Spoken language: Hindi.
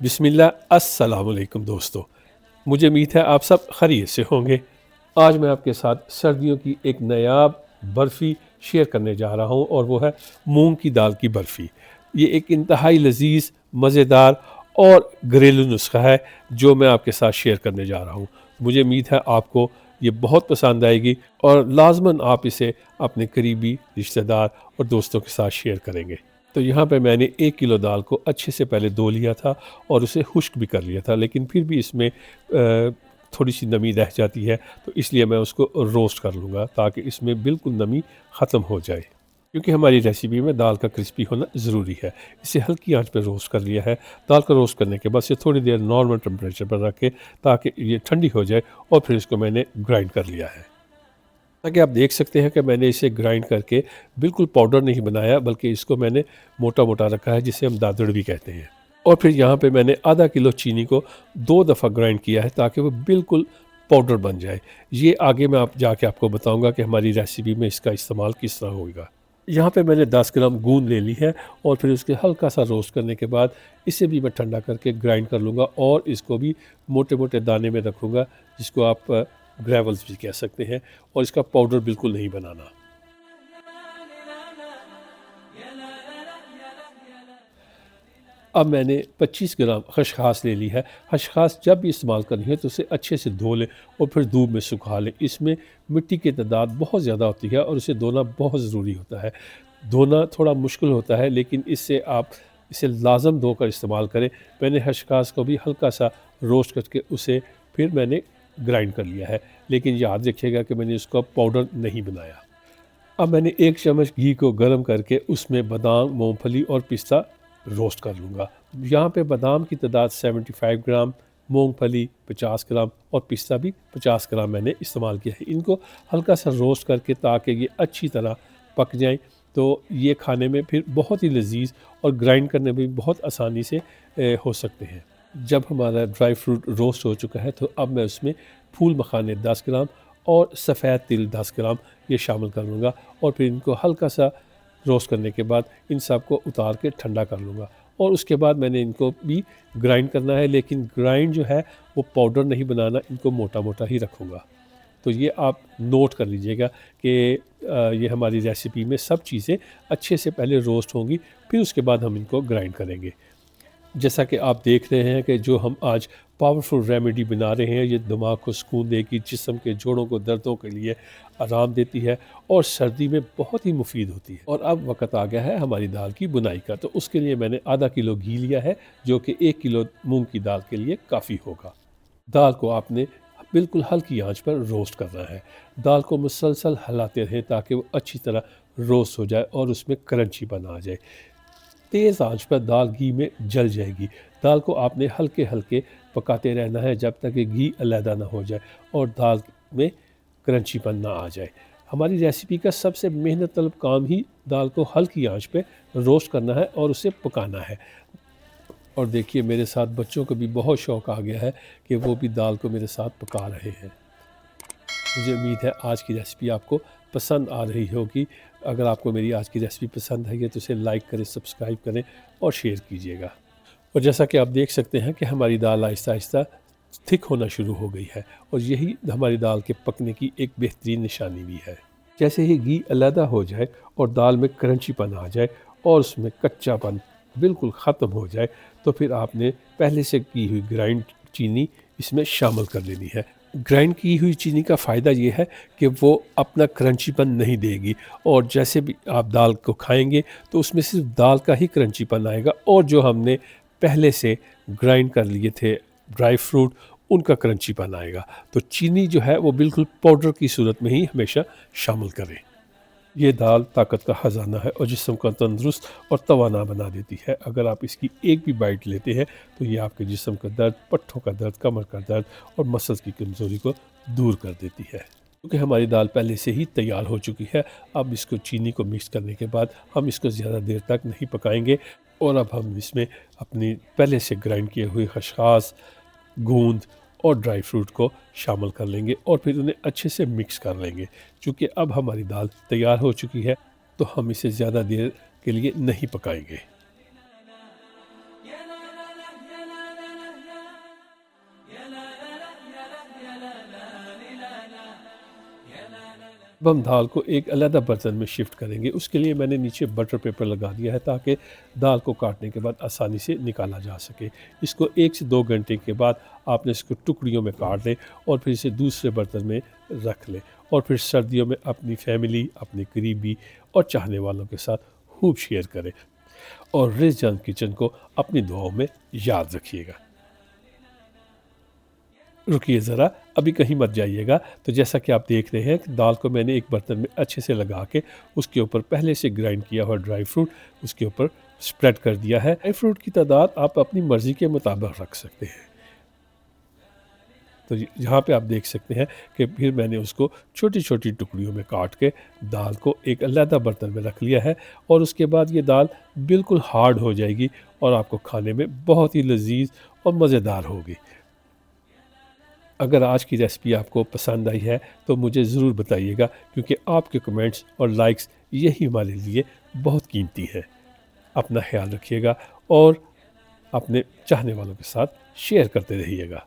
बिस्मिल्लाह अस्सलाम वालेकुम दोस्तों। मुझे उम्मीद है आप सब खैरियत से होंगे। आज मैं आपके साथ सर्दियों की एक नायाब बर्फ़ी शेयर करने जा रहा हूँ और वो है मूंग की दाल की बर्फ़ी। ये एक इंतहाई लज़ीज़, मज़ेदार और घरेलू नुस्ख़ा है जो मैं आपके साथ शेयर करने जा रहा हूँ। मुझे उम्मीद है आपको ये बहुत पसंद आएगी और लाज़मन आप इसे अपने करीबी रिश्तेदार और दोस्तों के साथ शेयर करेंगे। तो यहाँ पे मैंने 1 किलो दाल को अच्छे से पहले धो लिया था और उसे खुश्क भी कर लिया था, लेकिन फिर भी इसमें थोड़ी-सी नमी रह जाती है, तो इसलिए मैं उसको रोस्ट कर लूँगा ताकि इसमें बिल्कुल नमी ख़त्म हो जाए। क्योंकि हमारी रेसिपी में दाल का क्रिस्पी होना ज़रूरी है। इसे हल्की आँच पे रोस्ट कर लिया है। दाल को रोस्ट करने के बाद इसे थोड़ी देर नॉर्मल टेम्परेचर पर रख के ताकि ये ठंडी हो जाए और फिर इसको मैंने ग्राइंड कर लिया है। ताकि आप देख सकते हैं कि मैंने इसे ग्राइंड करके बिल्कुल पाउडर नहीं बनाया, बल्कि इसको मैंने मोटा-मोटा रखा है, जिसे हम दादड़ भी कहते हैं। और फिर यहाँ पे मैंने आधा किलो चीनी को 2 दफ़ा ग्राइंड किया है ताकि वो बिल्कुल पाउडर बन जाए। ये आगे मैं आप जाके आपको बताऊँगा कि हमारी रेसिपी में इसका इस्तेमाल किस तरह होगा। यहाँ पे मैंने 10 ग्राम गूंद ले ली है और फिर उसके हल्का-सा रोस्ट करने के बाद इसे भी मैं ठंडा करके ग्राइंड कर लूँगा और इसको भी मोटे-मोटे दाने में रखूँगा, जिसको आप ग्रेवल्स भी कह सकते हैं, और इसका पाउडर बिल्कुल नहीं बनाना। अब मैंने 25 ग्राम खसखस ले ली है। खसखस जब भी इस्तेमाल करनी है तो उसे अच्छे से धो लें और फिर धूप में सुखा लें। इसमें मिट्टी की तादाद बहुत ज़्यादा होती है और इसे धोना बहुत ज़रूरी होता है। धोना थोड़ा मुश्किल होता है, लेकिन इससे आप इसे लाज़म धोकर इस्तेमाल करें। मैंने खसखस को भी हल्का-सा रोस्ट करके उसे फिर मैंने ग्राइंड कर लिया है, लेकिन याद रखिएगा कि मैंने इसका पाउडर नहीं बनाया। अब मैंने 1 चम्मच घी को गर्म करके उसमें बादाम, मूँगफली और पिस्ता रोस्ट कर लूँगा। यहाँ पे बादाम की तादाद 75 ग्राम, मूँगफली 50 ग्राम और पिस्ता भी 50 ग्राम मैंने इस्तेमाल किया है। इनको हल्का-सा रोस्ट करके ताकि ये अच्छी तरह पक जाएँ, तो ये खाने में फिर बहुत ही लज़ीज़ और ग्राइंड करने में भी बहुत आसानी से हो सकते हैं। जब हमारा ड्राई फ्रूट रोस्ट हो चुका है, तो अब मैं उसमें फूल मखाने 10 ग्राम और सफ़ेद तिल 10 ग्राम ये शामिल कर लूँगा और फिर इनको हल्का-सा रोस्ट करने के बाद इन सब को उतार के ठंडा कर लूँगा और उसके बाद मैंने इनको भी ग्राइंड करना है, लेकिन ग्राइंड जो है वो पाउडर नहीं बनाना, इनको मोटा-मोटा ही रखूँगा। तो ये आप नोट कर लीजिएगा कि ये हमारी रेसिपी में सब चीज़ें अच्छे से पहले रोस्ट होंगी, फिर उसके बाद हम इनको ग्राइंड करेंगे। जैसा कि आप देख रहे हैं कि जो हम आज पावरफुल रेमेडी बना रहे हैं, ये दिमाग को सुकून देगी, जिस्म के जोड़ों को दर्दों के लिए आराम देती है और सर्दी में बहुत ही मुफीद होती है। और अब वक़्त आ गया है हमारी दाल की बुनाई का, तो उसके लिए मैंने आधा किलो घी लिया है, जो कि 1 किलो मूँग की दाल के लिए काफ़ी होगा। दाल को आपने बिल्कुल हल्की आंच पर रोस्ट करना है। दाल को मुसलसल हिलाते रहें ताकि वो अच्छी तरह रोस्ट हो जाए और उसमें क्रंचीपन आ जाए। तेज़ आंच पर दाल घी में जल जाएगी। दाल को आपने हल्के-हल्के पकाते रहना है जब तक कि घी अलहदा ना हो जाए और दाल में क्रंचीपन ना आ जाए। हमारी रेसिपी का सबसे मेहनत तलब काम ही दाल को हल्की आंच पे रोस्ट करना है और उसे पकाना है। और देखिए, मेरे साथ बच्चों को भी बहुत शौक़ आ गया है कि वो भी दाल को मेरे साथ पका रहे हैं। मुझे उम्मीद है आज की रेसिपी आपको पसंद आ रही होगी। अगर आपको मेरी आज की रेसिपी पसंद आई है तो इसे लाइक करें, सब्सक्राइब करें और शेयर कीजिएगा। और जैसा कि आप देख सकते हैं कि हमारी दाल आहिस्ता-आहिस्ता थिक होना शुरू हो गई है और यही हमारी दाल के पकने की एक बेहतरीन निशानी भी है। जैसे ही घी अलहदा हो जाए और दाल में क्रंचीपन आ जाए और उसमें कच्चापन बिल्कुल ख़त्म हो जाए, तो फिर आपने पहले से की हुई ग्राइंड चीनी इसमें शामिल कर लेनी है। ग्राइंड की हुई चीनी का फ़ायदा ये है कि वो अपना क्रंचीपन नहीं देगी और जैसे भी आप दाल को खाएँगे तो उसमें सिर्फ़ दाल का ही क्रंचीपन आएगा और जो हमने पहले से ग्राइंड कर लिए थे ड्राई फ्रूट, उनका क्रंचीपन आएगा। तो चीनी जो है वो बिल्कुल पाउडर की सूरत में ही हमेशा शामिल करें। ये दाल ताकत का ख़ज़ाना है और जिस्म को तंदुरुस्त और तवाना बना देती है। अगर आप इसकी एक भी बाइट लेते हैं तो ये आपके जिस्म का दर्द, पट्ठों का दर्द, कमर का दर्द और मसल्स की कमज़ोरी को दूर कर देती है। क्योंकि हमारी दाल पहले से ही तैयार हो चुकी है, अब इसको चीनी को मिक्स करने के बाद हम इसको ज़्यादा देर तक नहीं पकाएंगे और अब हम इसमें अपनी पहले से ग्राइंड किए हुए खसखस, गूंद और ड्राई फ्रूट को शामिल कर लेंगे और फिर उन्हें अच्छे से मिक्स कर लेंगे। चूँकि अब हमारी दाल तैयार हो चुकी है, तो हम इसे ज़्यादा देर के लिए नहीं पकाएंगे। अब हम दाल को एक अलग बर्तन में शिफ्ट करेंगे। उसके लिए मैंने नीचे बटर पेपर लगा दिया है ताकि दाल को काटने के बाद आसानी से निकाला जा सके। इसको 1 से 2 घंटे के बाद आपने इसको टुकड़ियों में काट लें और फिर इसे दूसरे बर्तन में रख लें और फिर सर्दियों में अपनी फैमिली, अपने करीबी और चाहने वालों के साथ खूब शेयर करें और रिज़ किचन को अपनी दुआओं में याद रखिएगा। रुकिए ज़रा, अभी कहीं मत जाइएगा। तो जैसा कि आप देख रहे हैं कि दाल को मैंने एक बर्तन में अच्छे से लगा के उसके ऊपर पहले से ग्राइंड किया हुआ ड्राई फ्रूट उसके ऊपर स्प्रेड कर दिया है। ड्राई फ्रूट की तादाद आप अपनी मर्ज़ी के मुताबिक रख सकते हैं। तो यहाँ पे आप देख सकते हैं कि फिर मैंने उसको छोटी-छोटी टुकड़ियों में काट के दाल को एक अलग बर्तन में रख लिया है और उसके बाद ये दाल बिल्कुल हार्ड हो जाएगी और आपको खाने में बहुत ही लज़ीज़ और मज़ेदार होगी। अगर आज की रेसिपी आपको पसंद आई है तो मुझे ज़रूर बताइएगा क्योंकि आपके कमेंट्स और लाइक्स यही हमारे लिए बहुत कीमती है। अपना ख्याल रखिएगा और अपने चाहने वालों के साथ शेयर करते रहिएगा।